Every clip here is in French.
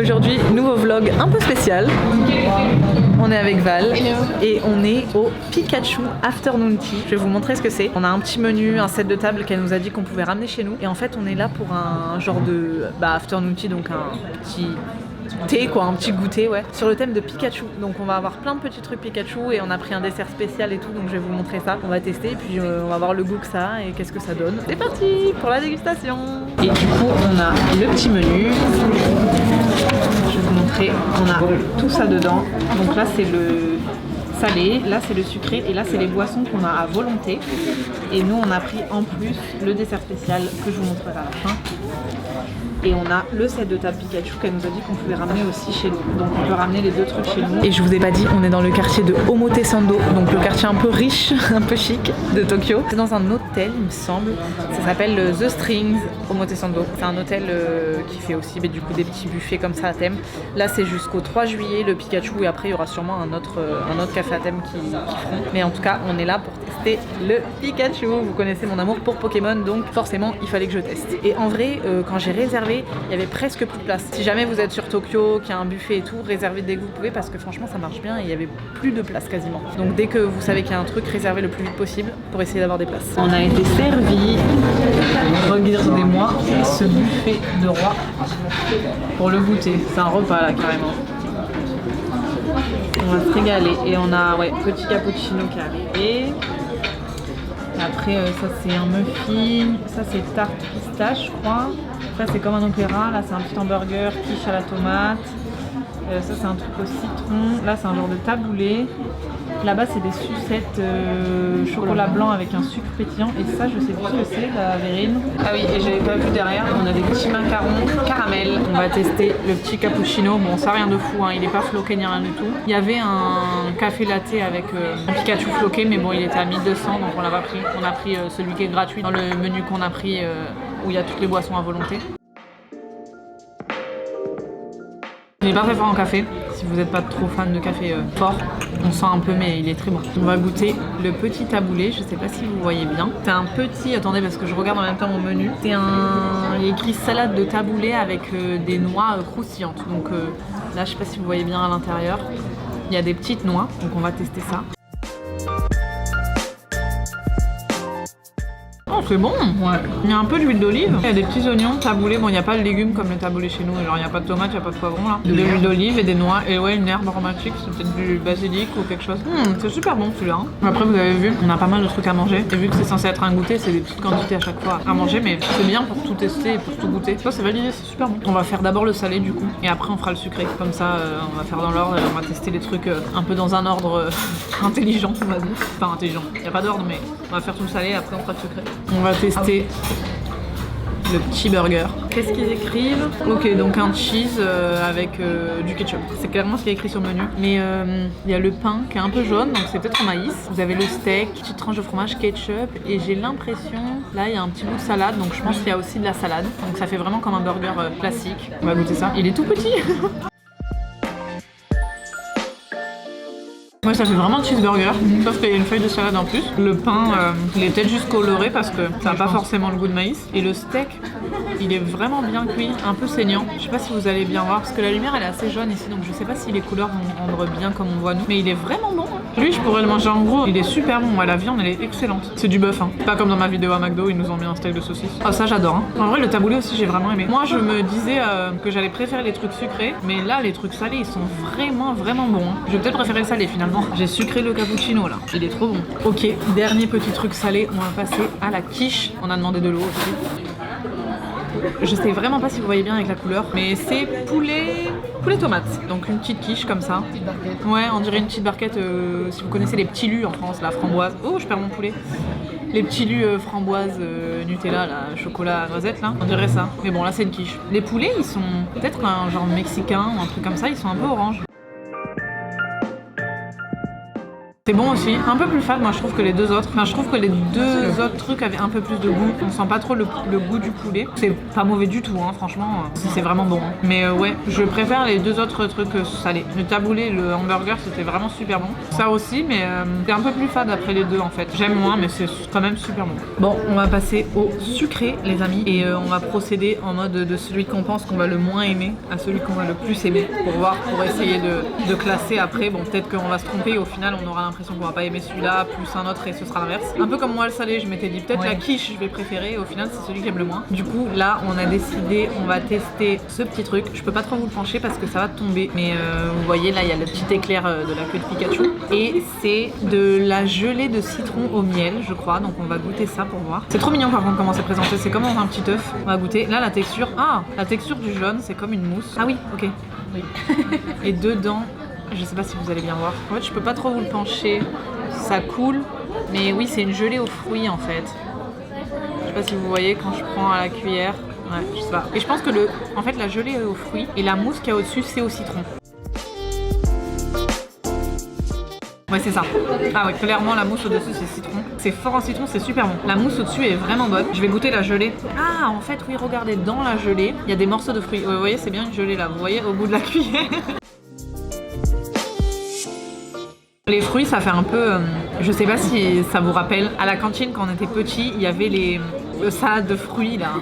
Aujourd'hui, nouveau vlog un peu spécial. On est avec Val. Hello. Et on est au Pikachu Afternoon Tea. Je vais vous montrer ce que c'est. On a un petit menu, un set de table qu'elle nous a dit qu'on pouvait ramener chez nous. Et en fait, on est là pour un genre de Afternoon Tea, donc un petit thé quoi, un petit goûter ouais, sur le thème de Pikachu. Donc on va avoir plein de petits trucs Pikachu et on a pris un dessert spécial et tout, donc je vais vous montrer ça. On va tester et puis on va voir le goût que ça a et qu'est-ce que ça donne. C'est parti pour la dégustation. Et du coup on a le petit menu. Je vais vous montrer, on a tout ça dedans. Donc là c'est le salé, là c'est le sucré et là c'est les boissons qu'on a à volonté. Et nous on a pris en plus le dessert spécial que je vous montrerai à la fin. Et on a le set de table Pikachu qu'elle nous a dit qu'on pouvait ramener aussi chez nous. Donc on peut ramener les deux trucs chez nous. Et je vous ai pas dit, on est dans le quartier de Omotesando, donc le quartier un peu riche, un peu chic de Tokyo. C'est dans un hôtel il me semble, ça s'appelle The Strings Omotesando. C'est un hôtel qui fait aussi du coup des petits buffets comme ça à thème. Là c'est jusqu'au 3 juillet le Pikachu et après il y aura sûrement un autre café à thème qui feront. Mais en tout cas on est là pour tester le Pikachu. Vous connaissez mon amour pour Pokémon, donc forcément il fallait que je teste. Et en vrai quand j'ai réservé, il y avait presque plus de place. Si jamais vous êtes sur Tokyo, qu'il y a un buffet et tout, réservez dès que vous pouvez parce que franchement ça marche bien et il y avait plus de place quasiment. Donc dès que vous savez qu'il y a un truc, réservez le plus vite possible pour essayer d'avoir des places. On a été servi, regardez-moi ce buffet de roi pour le goûter. C'est un repas là carrément. On va se régaler et on a petit cappuccino qui est arrivé. Et après ça c'est un muffin, ça c'est tarte pistache je crois. Ça c'est comme un opéra, là c'est un petit hamburger, quiche à la tomate. Ça c'est un truc au citron, là c'est un genre de taboulé. Là-bas c'est des sucettes chocolat blanc avec un sucre pétillant. Et ça je sais plus ce que c'est, la verrine. Ah oui, et j'avais pas vu derrière, on a des petits macarons caramel. On va tester le petit cappuccino, bon ça rien de fou, hein. Il est pas floqué ni rien du tout. Il y avait un café latte avec un Pikachu floqué, mais bon il était à 1200 donc on l'a pas pris. On a pris celui qui est gratuit dans le menu qu'on a pris où il y a toutes les boissons à volonté. Il n'est pas très fort en café, si vous n'êtes pas trop fan de café fort, on sent un peu mais il est très bon. On va goûter le petit taboulé, je sais pas si vous voyez bien. C'est un petit, attendez parce que je regarde en même temps mon menu. C'est il est écrit salade de taboulé avec des noix croustillantes. Donc là je sais pas si vous voyez bien à l'intérieur. Il y a des petites noix, donc on va tester ça. Oh, c'est bon! Ouais. Il y a un peu d'huile d'olive, il y a des petits oignons taboulés. Bon, il n'y a pas de légumes comme le taboulé chez nous, genre il n'y a pas de tomates, il n'y a pas de poivron là. De l'huile d'olive et des noix, et ouais, une herbe aromatique, c'est peut-être du basilic ou quelque chose. C'est super bon celui-là. Après, vous avez vu, on a pas mal de trucs à manger. Et vu que c'est censé être un goûter, c'est des petites quantités à chaque fois à manger, mais c'est bien pour tout tester et pour tout goûter. Ça, c'est validé, c'est super bon. On va faire d'abord le salé du coup, et après on fera le sucré. Comme ça, on va faire dans l'ordre, on va tester les trucs un peu dans un ordre intelligent, on va dire. Enfin, intelligent, il n'y a pas d'ordre, mais on va faire tout le salé et après on fera le sucré. On va tester le petit burger. Qu'est-ce qu'ils écrivent? Ok, donc un cheese avec du ketchup. C'est clairement ce qui est écrit sur le menu. Mais il y a le pain qui est un peu jaune, donc c'est peut-être au maïs. Vous avez le steak, petite tranche de fromage, ketchup. Et j'ai l'impression, là il y a un petit bout de salade, donc je pense qu'il y a aussi de la salade. Donc ça fait vraiment comme un burger classique. On va goûter ça. Il est tout petit. Ouais, ça fait vraiment cheeseburger, sauf qu'il y a une feuille de salade en plus. Le pain, il est peut-être juste coloré parce que ça n'a pas forcément le goût de maïs. Et le steak, il est vraiment bien cuit, un peu saignant. Je sais pas si vous allez bien voir parce que la lumière elle est assez jaune ici, donc je sais pas si les couleurs vont rendre bien comme on voit nous. Mais il est vraiment bon. Lui, je pourrais le manger en gros. Il est super bon. La viande, elle est excellente. C'est du bœuf, hein. Pas comme dans ma vidéo à McDo, ils nous ont mis un steak de saucisse. Ah, ça j'adore. Hein. En vrai, le taboulé aussi, j'ai vraiment aimé. Moi, je me disais que j'allais préférer les trucs sucrés, mais là, les trucs salés, ils sont vraiment bons. Hein. Je vais peut-être préférer le salé finalement. J'ai sucré le cappuccino là. Il est trop bon. Ok, dernier petit truc salé. On va passer à la quiche. On a demandé de l'eau aussi. Je sais vraiment pas si vous voyez bien avec la couleur, mais c'est poulet tomate. Donc une petite quiche comme ça. Petite barquette. Ouais, on dirait une petite barquette. Si vous connaissez les petits lus en France, la framboise. Oh, je perds mon poulet. Les petits lus framboise, Nutella, là, chocolat, noisette là, on dirait ça. Mais bon, là c'est une quiche. Les poulets, ils sont peut-être un genre mexicain ou un truc comme ça. Ils sont un peu orange. C'est bon aussi, un peu plus fade moi je trouve que les deux autres. Enfin je trouve que les deux autres trucs avaient un peu plus de goût. On sent pas trop le goût du poulet. C'est pas mauvais du tout hein, franchement, c'est vraiment bon. Hein. Mais ouais, je préfère les deux autres trucs salés. Le taboulé, le hamburger c'était vraiment super bon. Ça aussi mais c'est un peu plus fade après les deux en fait. J'aime moins mais c'est quand même super bon. Bon, on va passer au sucré les amis et on va procéder en mode de celui qu'on pense qu'on va le moins aimer à celui qu'on va le plus aimer pour essayer de classer après. Bon peut-être qu'on va se tromper et au final on aura l'impression qu'on va pas aimer celui-là plus un autre et ce sera l'inverse. Un peu comme moi le salé, je m'étais dit peut-être la quiche je vais préférer et au final c'est celui que j'aime le moins. Du coup là on a décidé, on va tester ce petit truc. Je peux pas trop vous le pencher parce que ça va tomber mais vous voyez là il y a le petit éclair de la queue de Pikachu et c'est de la gelée de citron au miel je crois, donc on va goûter ça pour voir. C'est trop mignon par contre comment c'est présenté, c'est comme un petit œuf. On va goûter. Là la texture, la texture du jaune c'est comme une mousse. Ah oui, ok. Oui. Et dedans, je sais pas si vous allez bien voir. En fait, je peux pas trop vous le pencher. Ça coule. Mais oui, c'est une gelée aux fruits en fait. Je sais pas si vous voyez quand je prends à la cuillère. Ouais, je sais pas. Et je pense que en fait, la gelée aux fruits et la mousse qu'il y a au-dessus, c'est au citron. Ouais, c'est ça. Ah ouais, clairement, la mousse au-dessus, c'est citron. C'est fort en citron, c'est super bon. La mousse au-dessus est vraiment bonne. Je vais goûter la gelée. Ah, en fait, oui, regardez, dans la gelée, il y a des morceaux de fruits. Vous voyez, c'est bien une gelée là. Vous voyez, au bout de la cuillère. Les fruits, ça fait un peu... je sais pas si ça vous rappelle. À la cantine, quand on était petit, il y avait le salade de fruits là,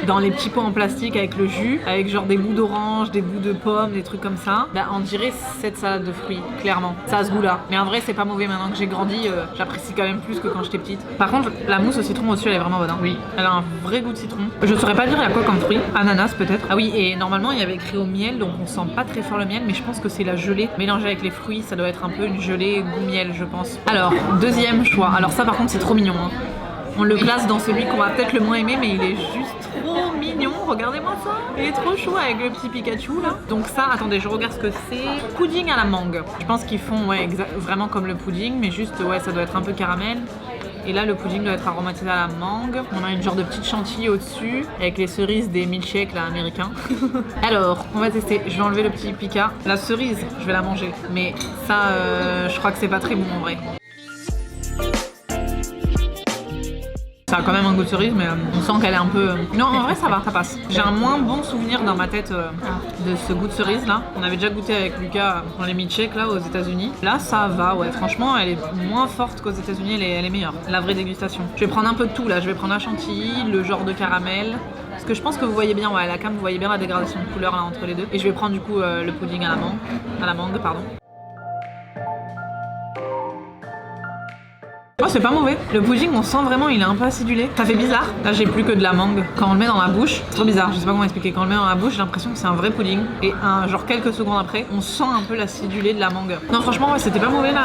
dans les petits pots en plastique avec le jus, avec genre des bouts d'orange, des bouts de pommes, des trucs comme ça. Bah, on dirait cette salade de fruits, clairement. Ça a ce goût-là. Mais en vrai, c'est pas mauvais maintenant que j'ai grandi. J'apprécie quand même plus que quand j'étais petite. Par contre, la mousse au citron au-dessus, elle est vraiment bonne. Hein. Oui, elle a un vrai goût de citron. Je saurais pas dire il y a quoi comme fruit. Ananas peut-être. Ah oui, et normalement, il y avait écrit au miel, donc on sent pas très fort le miel, mais je pense que c'est la gelée mélangée avec les fruits. Ça doit être un peu une gelée goût miel, je pense. Alors, deuxième choix. Alors ça, par contre, c'est trop mignon. Hein. On le classe dans celui qu'on va peut-être le moins aimer, mais il est juste trop mignon. Regardez-moi ça. Il est trop chou avec le petit Pikachu là. Donc ça, attendez, je regarde ce que c'est. Pudding à la mangue. Je pense qu'ils font vraiment comme le pudding, mais juste ça doit être un peu caramel. Et là, le pudding doit être aromatisé à la mangue. On a une genre de petite chantilly au-dessus, avec les cerises des milkshakes là, américains. Alors, on va tester. Je vais enlever le petit Pika. La cerise, je vais la manger. Mais ça, je crois que c'est pas très bon en vrai. Ça a quand même un goût de cerise, mais on sent qu'elle est un peu... Non, en vrai, ça va, ça passe. J'ai un moins bon souvenir dans ma tête de ce goût de cerise, là. On avait déjà goûté avec Lucas dans les milkshakes, là, aux États-Unis. Là, ça va, ouais. Franchement, elle est moins forte qu'aux États-Unis, elle est meilleure. La vraie dégustation. Je vais prendre un peu de tout, là. Je vais prendre la chantilly, le genre de caramel. Parce que je pense que vous voyez bien, à la cam, vous voyez bien la dégradation de couleur, là, entre les deux. Et je vais prendre, du coup, le pudding à la mangue, pardon. Oh, c'est pas mauvais. Le pudding, on sent vraiment, il est un peu acidulé. Ça fait bizarre. Là, j'ai plus que de la mangue. Quand on le met dans la bouche, c'est trop bizarre. Je sais pas comment expliquer. Quand on le met dans la bouche, j'ai l'impression que c'est un vrai pudding. Et genre quelques secondes après, on sent un peu l'acidulé de la mangue. Non, franchement, ouais, c'était pas mauvais là,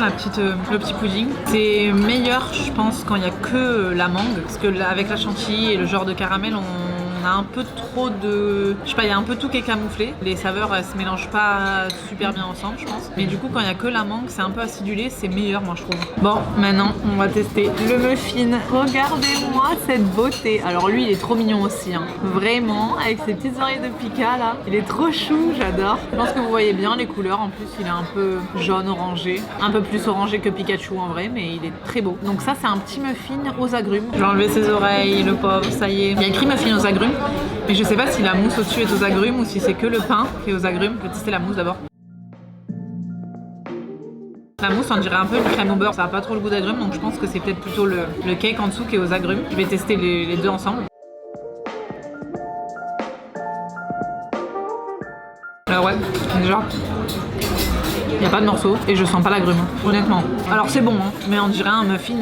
le petit pudding. C'est meilleur, je pense, quand il y a que la mangue. Parce que avec la chantilly et le genre de caramel, on a un peu trop de... Je sais pas, il y a un peu tout qui est camouflé. Les saveurs, elles se mélangent pas super bien ensemble, je pense. Mais du coup, quand il y a que la mangue, c'est un peu acidulé. C'est meilleur, moi, je trouve. Bon, maintenant, on va tester le muffin. Regardez-moi cette beauté. Alors lui, il est trop mignon aussi. Hein. Vraiment, avec ses petites oreilles de Pika, là. Il est trop chou, j'adore. Je pense que vous voyez bien les couleurs. En plus, il est un peu jaune-orangé. Un peu plus orangé que Pikachu, en vrai. Mais il est très beau. Donc ça, c'est un petit muffin aux agrumes. Je vais enlever ses oreilles, le pauvre, ça y est. Il y a écrit muffin aux agrumes. Mais je sais pas si la mousse au-dessus est aux agrumes ou si c'est que le pain qui est aux agrumes. Je vais tester la mousse d'abord. La mousse, on dirait un peu une crème au beurre. Ça a pas trop le goût d'agrumes, donc je pense que c'est peut-être plutôt le cake en dessous qui est aux agrumes. Je vais tester les deux ensemble. Alors ouais, déjà... Il n'y a pas de morceaux et je sens pas l'agrume, honnêtement. Alors c'est bon, hein, mais on dirait un muffin,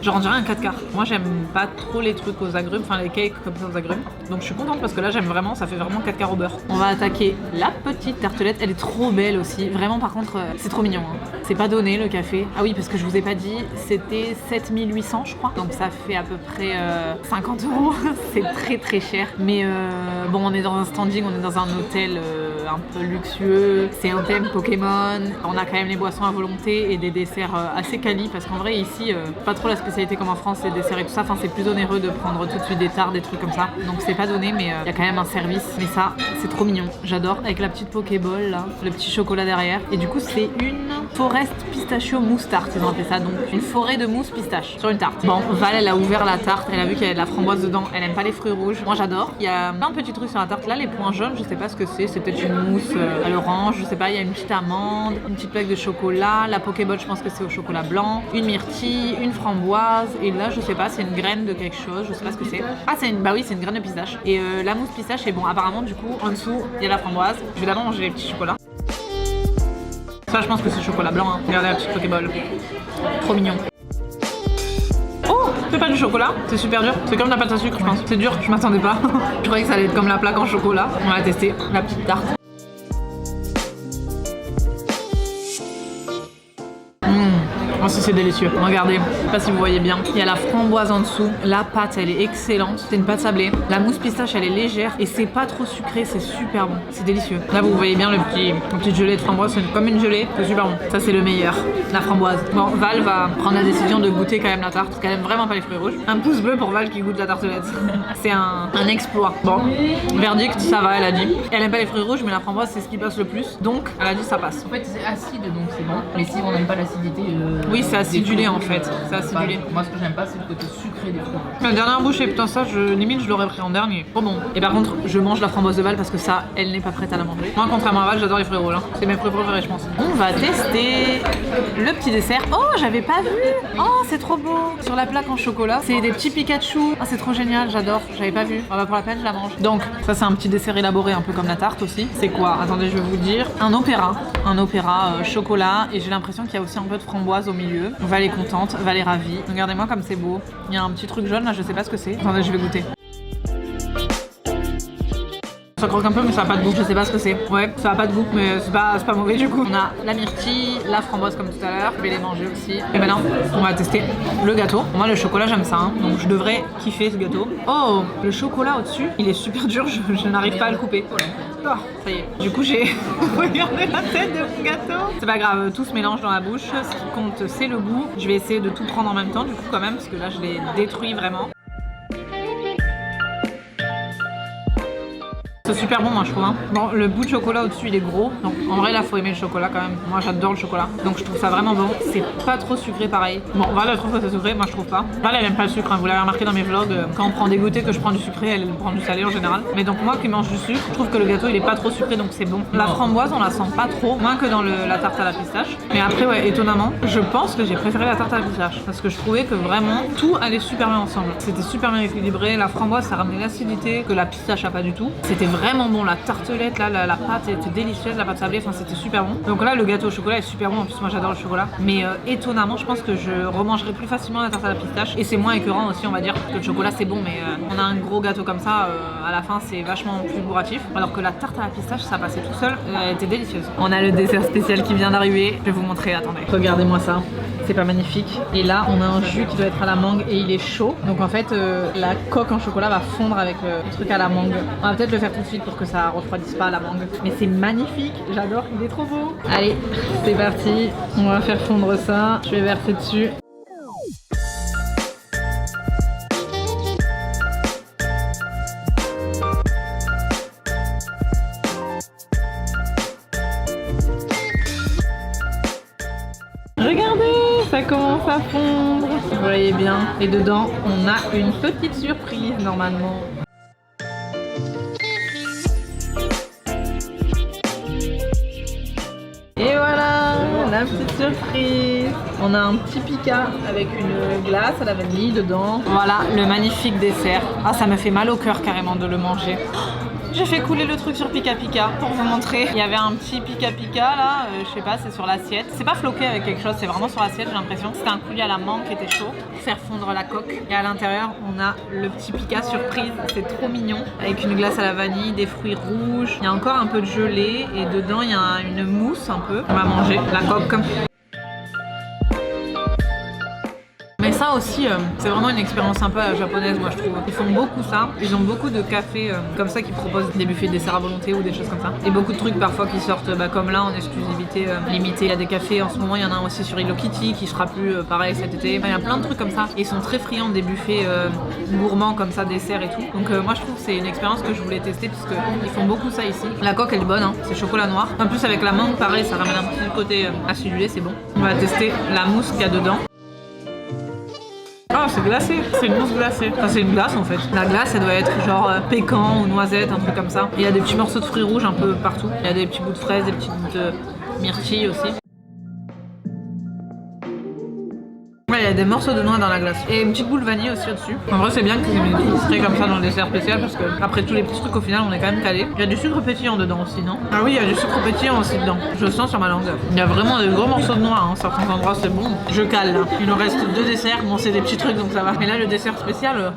genre on dirait un 4 quarts. Moi j'aime pas trop les trucs aux agrumes, enfin les cakes comme ça aux agrumes. Donc je suis contente parce que là j'aime vraiment, ça fait vraiment 4 quarts au beurre. On va attaquer la petite tartelette, elle est trop belle aussi. Vraiment par contre, c'est trop mignon. Hein. C'est pas donné le café. Ah oui, parce que je vous ai pas dit, c'était 7800 je crois. Donc ça fait à peu près 50 €. C'est très très cher. Mais Bon, on est dans un standing, on est dans un hôtel un peu luxueux. C'est un thème Pokémon. On a quand même les boissons à volonté et des desserts assez quali parce qu'en vrai ici, pas trop la spécialité comme en France, les desserts et tout ça. Enfin, c'est plus onéreux de prendre tout de suite des tartes, des trucs comme ça. Donc c'est pas donné, mais il y a quand même un service. Mais ça, c'est trop mignon. J'adore avec la petite Pokéball là, le petit chocolat derrière. Et du coup, c'est une Forest Pistachio Mousse Tarte. Ils ont appelé ça, donc une forêt de mousse pistache sur une tarte. Bon, Val, elle a ouvert la tarte. Elle a vu qu'il y avait de la framboise dedans. Elle aime pas les fruits rouges. Moi, j'adore. Il y a plein de petits trucs sur la tarte. Là, les points jaunes, je sais pas ce que c'est. C'est peut-être une mousse à l'orange. Je sais pas. Il y a une petite amande, une petite plaque de chocolat. La Pokéball, je pense que c'est au chocolat blanc. Une myrtille, une framboise. Et là, je sais pas. C'est une graine de quelque chose. Je sais pas ce que c'est. Ah, bah oui, c'est une graine de pistache. Et la mousse pistache, et bon, apparemment, du coup, en dessous, il y a la framboise. Je vais d'abord manger les petits chocolats. Ça, je pense que c'est chocolat blanc. Hein. Regardez la petite Pokéball. Trop mignon. Oh, c'est pas du chocolat, c'est super dur. C'est comme la pâte à sucre, je pense. C'est dur, je m'attendais pas. Je croyais que ça allait être comme la plaque en chocolat. On va tester la petite tarte. Oh, si c'est délicieux. Regardez, je sais pas si vous voyez bien. Il y a la framboise en dessous. La pâte, elle est excellente. C'est une pâte sablée. La mousse pistache, elle est légère et c'est pas trop sucré. C'est super bon. C'est délicieux. Là, vous voyez bien le petit gelée de framboise. C'est comme une gelée. C'est super bon. Ça, c'est le meilleur. La framboise. Bon, Val va prendre la décision de goûter quand même la tarte parce qu'elle aime vraiment pas les fruits rouges. Un pouce bleu pour Val qui goûte la tartelette. C'est un exploit. Bon, verdict, ça va, elle a dit. Elle aime pas les fruits rouges, mais la framboise, c'est ce qui passe le plus. Donc, elle a dit ça passe. En fait, c'est acide, donc c'est bon. Mais si on n'aime pas l'acidité. Oui, c'est acidulé en fait. C'est acidulé. Moi, ce que j'aime pas, c'est le côté sucré des fruits rouges. La dernière bouchée, putain, ça, limite, je l'aurais pris en dernier. Trop bon. Et par contre, je mange la framboise de Val parce que ça, elle n'est pas prête à la manger. Moi, contrairement à Val, j'adore les fruits rouges. Hein. C'est mes fruits préférés, je pense. On va tester le petit dessert. Oh, j'avais pas vu. Oh, c'est trop beau. Sur la plaque en chocolat, c'est des petits Pikachu. Ah, c'est trop génial, j'adore. J'avais pas vu. Ah bah, pour la peine, je la mange. Donc, ça, c'est un petit dessert élaboré, un peu comme la tarte aussi. C'est quoi? Attendez, je vais vous dire. Un opéra. Un opéra chocolat. Et j'ai l'impression qu'il y a aussi un peu de framboise au milieu. Val est contente, Val est ravie. Regardez-moi comme c'est beau. Il y a un petit truc jaune là, je sais pas ce que c'est. Attendez, je vais goûter. Ça croque un peu mais ça a pas de goût, je sais pas ce que c'est. Ouais, ça a pas de goût mais c'est pas mauvais du coup. On a la myrtille, la framboise comme tout à l'heure, je vais les manger aussi. Et maintenant, on va tester le gâteau. Moi le chocolat j'aime ça, hein. Donc je devrais kiffer ce gâteau. Oh, le chocolat au-dessus, il est super dur, je n'arrive pas à le couper. Oh, ça y est. Du coup j'ai regardé la tête de mon gâteau. C'est pas grave, tout se mélange dans la bouche. Ce qui compte c'est le goût. Je vais essayer de tout prendre en même temps du coup quand même parce que là je l'ai détruit vraiment. C'est super bon moi je trouve hein. Bon le bout de chocolat au-dessus il est gros. Donc en vrai là faut aimer le chocolat quand même. Moi j'adore le chocolat. Donc je trouve ça vraiment bon. C'est pas trop sucré pareil. Bon Val elle trouve que c'est sucré, moi je trouve pas. Val elle aime pas le sucre hein. Vous l'avez remarqué dans mes vlogs. Quand on prend des goûters que je prends du sucré, elle prend du salé en général. Mais donc moi qui mange du sucre, je trouve que le gâteau il est pas trop sucré donc c'est bon. La framboise on la sent pas trop. Moins que dans la tarte à la pistache. Mais après ouais étonnamment je pense que j'ai préféré la tarte à la pistache. Parce que je trouvais que vraiment tout allait super bien ensemble. C'était super bien équilibré. La framboise ça ramenait l'acidité que la pistache a pas du tout. C'était vraiment bon. La tartelette là, la pâte était délicieuse, la pâte sablée, enfin c'était super bon. Donc là le gâteau au chocolat est super bon, en plus moi j'adore le chocolat. Mais étonnamment je pense que je remangerai plus facilement la tarte à la pistache. Et c'est moins écœurant aussi on va dire, que le chocolat c'est bon mais on a un gros gâteau comme ça, à la fin c'est vachement plus bourratif. Alors que la tarte à la pistache ça passait tout seul, elle était délicieuse. On a le dessert spécial qui vient d'arriver, je vais vous montrer, attendez. Regardez-moi ça. C'est pas magnifique. Et là on a un jus qui doit être à la mangue et il est chaud. Donc en fait la coque en chocolat va fondre avec le truc à la mangue. On va peut-être le faire tout de suite pour que ça refroidisse pas la mangue. Mais c'est magnifique, j'adore, il est trop beau. Allez, c'est parti. On va faire fondre ça. Je vais verser dessus. Regardez, ça commence à fondre. Vous voyez bien. Et dedans, on a une petite surprise normalement. Et voilà, la petite surprise. On a un petit Pika avec une glace à la vanille dedans. Voilà, le magnifique dessert. Ah, ça me fait mal au cœur carrément de le manger. J'ai fait couler le truc sur Pika Pika pour vous montrer. Il y avait un petit Pika Pika là, je sais pas, c'est sur l'assiette. C'est pas floqué avec quelque chose, c'est vraiment sur l'assiette, j'ai l'impression. C'était un coulis à la mangue qui était chaud pour faire fondre la coque. Et à l'intérieur, on a le petit Pika surprise, c'est trop mignon. Avec une glace à la vanille, des fruits rouges. Il y a encore un peu de gelée et dedans, il y a une mousse un peu. On va manger la coque. Mais ça aussi, c'est vraiment une expérience un peu japonaise, moi je trouve. Ils font beaucoup ça. Ils ont beaucoup de cafés comme ça qui proposent des buffets de dessert à volonté ou des choses comme ça. Et beaucoup de trucs parfois qui sortent comme là en exclusivité limitée. Il y a des cafés en ce moment, il y en a un aussi sur Hello Kitty qui sera plus pareil cet été. Enfin, il y a plein de trucs comme ça. Et ils sont très friands des buffets gourmands comme ça, desserts et tout. Donc moi je trouve que c'est une expérience que je voulais tester parce qu'ils font beaucoup ça ici. La coque elle est bonne, hein. C'est chocolat noir. En plus avec la mangue pareil, ça ramène un petit côté acidulé, c'est bon. On va tester la mousse qu'il y a dedans. Oh, c'est glacé, c'est une mousse glacée. Enfin, c'est une glace en fait. La glace, elle doit être genre pécan ou noisette, un truc comme ça. Et il y a des petits morceaux de fruits rouges un peu partout. Il y a des petits bouts de fraises, des petits bouts de myrtille aussi. Ouais, il y a des morceaux de noix dans la glace. Et une petite boule vanille aussi au-dessus. En vrai, c'est bien qu'ils aient mis des trucs frais comme ça dans le dessert spécial parce que après tous les petits trucs, au final, on est quand même calé. Il y a du sucre pétillant dedans aussi, non? Ah oui, il y a du sucre pétillant aussi dedans. Je le sens sur ma langue. Il y a vraiment des gros morceaux de noix, hein. Certains endroits, c'est bon. Je cale là. Il nous reste 2 desserts. Bon, c'est des petits trucs donc ça va. Mais là, le dessert spécial,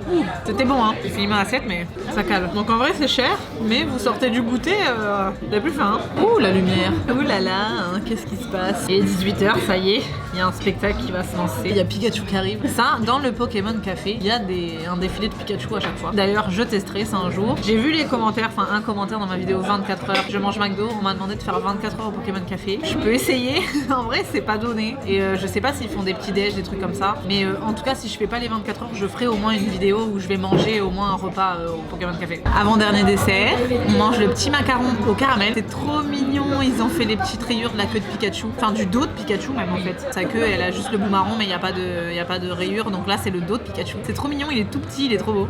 c'était bon, hein. J'ai fini ma assiette, mais ça cale. Donc en vrai, c'est cher, mais vous sortez du goûter, t'as plus faim. Hein. Ouh, la lumière. Ouh là là, hein, qu'est-ce qui se passe? Et 18h, ça y est, il y a un spectacle qui va se lancer. Il y a Pikachu qui arrive. Ça, dans le Pokémon Café, il y a un défilé de Pikachu à chaque fois. D'ailleurs, je testerai ça un jour. J'ai vu les commentaires, enfin un commentaire dans ma vidéo 24 heures. Je mange McDo, on m'a demandé de faire 24 heures au Pokémon Café. Je peux essayer. En vrai, c'est pas donné. Et je sais pas s'ils font des petits déj, des trucs comme ça. Mais en tout cas, si je fais pas les 24 heures, je ferai au moins une vidéo où je vais manger au moins un repas au Pokémon Café. Avant-dernier dessert, on mange le petit macaron au caramel. C'est trop mignon. Ils ont fait les petites rayures de la queue de Pikachu. Enfin, du dos de Pikachu même en fait. Sa queue, elle a juste le bout marron, mais il n'y a pas de rayures. Donc là, c'est le dos de Pikachu. C'est trop mignon, il est tout petit, il est trop beau.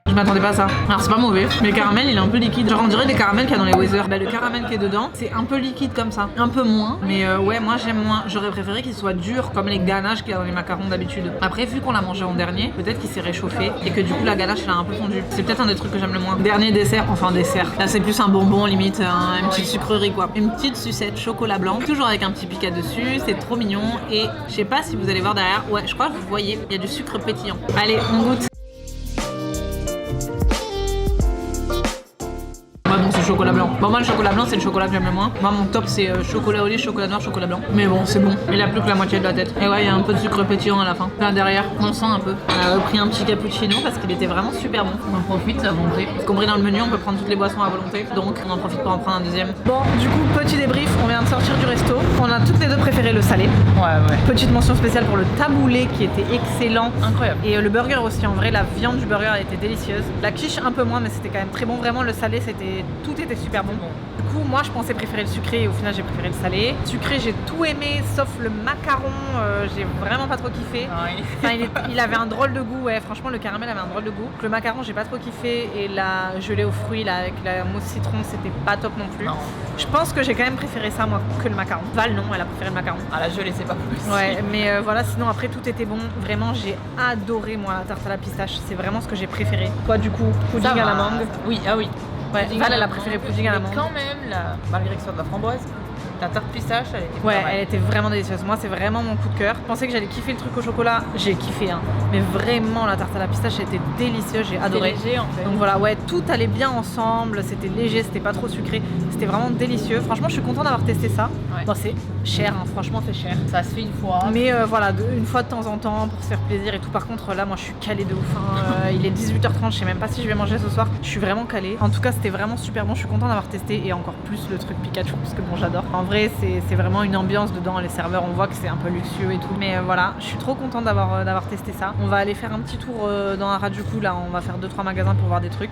Je m'attendais pas à ça. Alors c'est pas mauvais, mais le caramel il est un peu liquide. Genre on dirait les caramels qu'il y a dans les Weezer. Bah le caramel qui est dedans, c'est un peu liquide comme ça. Un peu moins, mais ouais moi j'aime moins. J'aurais préféré qu'il soit dur comme les ganaches qu'il y a dans les macarons d'habitude. Après vu qu'on l'a mangé en dernier, peut-être qu'il s'est réchauffé et que du coup la ganache elle a un peu fondu. C'est peut-être un des trucs que j'aime le moins. Dernier dessert, enfin dessert. Là c'est plus un bonbon limite, une petite sucrerie quoi. Une petite sucette chocolat blanc, toujours avec un petit picat dessus. C'est trop mignon et je sais pas si vous allez voir derrière. Ouais je crois que vous voyez, il y a du sucre pétillant. Allez on goûte. Bon c'est chocolat blanc. Bon moi le chocolat blanc c'est le chocolat que j'aime le moins. Moi mon top c'est chocolat au lait, chocolat noir, chocolat blanc. Mais bon c'est bon. Il a plus que la moitié de la tête. Et ouais il y a un peu de sucre pétillant à la fin. Là derrière on le sent un peu. On a repris un petit cappuccino parce qu'il était vraiment super bon. On en profite à volonté. Y compris dans le menu on peut prendre toutes les boissons à volonté. Donc on en profite pour en prendre un deuxième. Bon du coup petit débrief, on vient de sortir du resto. On a toutes les deux préféré le salé. Ouais. Petite mention spéciale pour le taboulé qui était excellent. Incroyable. Et le burger aussi en vrai, la viande du burger elle était délicieuse. La quiche un peu moins mais c'était quand même très bon. Vraiment le salé tout était super bon. Du coup, moi je pensais préférer le sucré et au final j'ai préféré le salé. Sucré, j'ai tout aimé sauf le macaron, j'ai vraiment pas trop kiffé. Enfin, il avait un drôle de goût, ouais, franchement le caramel avait un drôle de goût. Le macaron, j'ai pas trop kiffé et la gelée aux fruits là avec la mousse citron, c'était pas top non plus. Non. Je pense que j'ai quand même préféré ça moi que le macaron. Val non, elle a préféré le macaron. Ah la gelée c'est pas possible. Ouais, mais voilà, sinon après tout était bon. Vraiment, j'ai adoré moi la tarte à la pistache, c'est vraiment ce que j'ai préféré. Toi du coup, pudding à la mangue. Oui, ah oui. Ouais, Val elle a préféré pudding à la mangue. Mais quand même, malgré que ce soit de la framboise, la tarte pistache, elle était ouais, elle était vraiment délicieuse. Moi, c'est vraiment mon coup de cœur. Je pensais que j'allais kiffer le truc au chocolat. J'ai kiffé, hein. Mais vraiment, la tarte à la pistache, elle était délicieuse. J'ai adoré. C'était léger, en fait. Donc voilà, ouais, tout allait bien ensemble. C'était léger, c'était pas trop sucré. C'était vraiment délicieux. Franchement, je suis contente d'avoir testé ça. Ouais. Bon, c'est cher, hein. Franchement, c'est cher. Ça se fait une fois. Mais voilà, une fois de temps en temps pour se faire plaisir et tout. Par contre, là, moi, je suis calée de ouf. Hein. Il est 18h30. Je sais même pas si je vais manger ce soir. Je suis vraiment calée. En tout cas, c'était vraiment super bon. Je suis contente d'avoir testé et encore plus le truc Pikachu parce que bon, j'adore. En vrai, c'est vraiment une ambiance dedans, les serveurs on voit que c'est un peu luxueux et tout, mais voilà, je suis trop contente d'avoir testé ça. On va aller faire un petit tour dans Harajuku, là on va faire 2-3 magasins pour voir des trucs.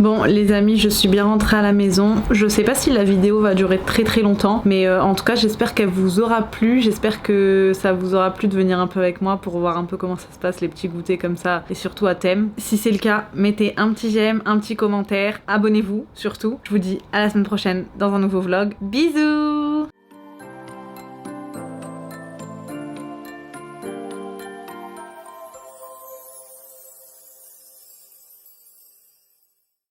Bon les amis, je suis bien rentrée à la maison. Je sais pas si la vidéo va durer très longtemps, mais en tout cas j'espère qu'elle vous aura plu. J'espère que ça vous aura plu de venir un peu avec moi pour voir un peu comment ça se passe, les petits goûters comme ça, et surtout à thème. Si c'est le cas, mettez un petit j'aime, un petit commentaire, abonnez-vous surtout. Je vous dis à la semaine prochaine dans un nouveau vlog. Bisous!